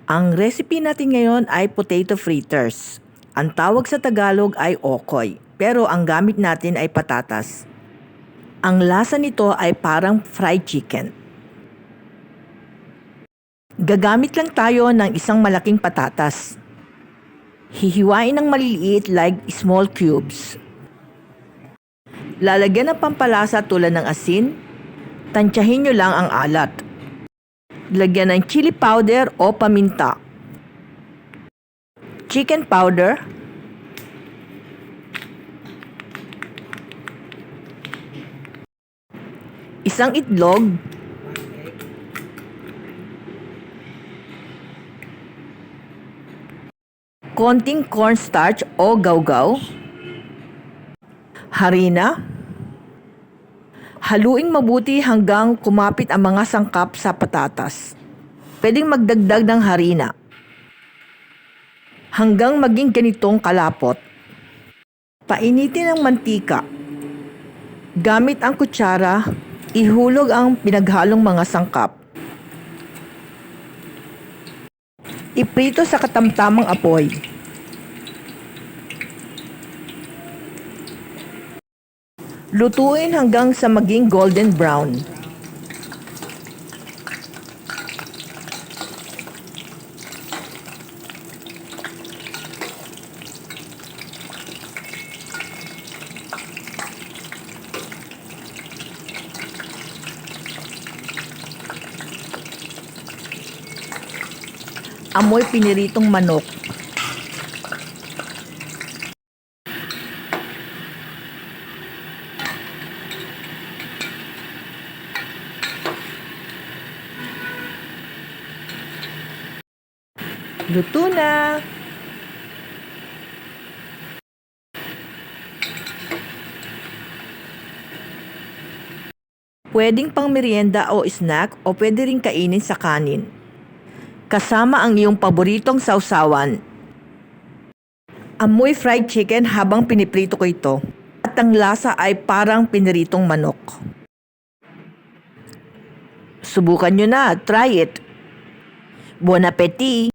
Ang recipe natin ngayon ay potato fritters. Ang tawag sa Tagalog ay okoy, pero ang gamit natin ay patatas. Ang lasa nito ay parang fried chicken. Gagamit lang tayo ng isang malaking patatas. Hihiwain ng maliliit like small cubes. Lalagyan ng pampalasa tulad ng asin. Tansyahin nyo lang ang alat. Lagyan ng chili powder o paminta. Chicken powder. Isang itlog. Konting cornstarch o gawgaw. Harina. Haluing mabuti hanggang kumapit ang mga sangkap sa patatas. Pwedeng magdagdag ng harina hanggang maging ganitong kalapot. Painitin ang mantika. Gamit ang kutsara, ihulog ang pinaghalong mga sangkap. Iprito sa katamtamang apoy. Lutuin hanggang sa maging golden brown. Amoy piniritong manok. Luto na! Pwedeng pang merienda o snack o pwede rin kainin sa kanin. Kasama ang iyong paboritong sausawan. Amoy fried chicken habang piniprito ko ito. At ang lasa ay parang piniritong manok. Subukan nyo na, try it. Bon appetit!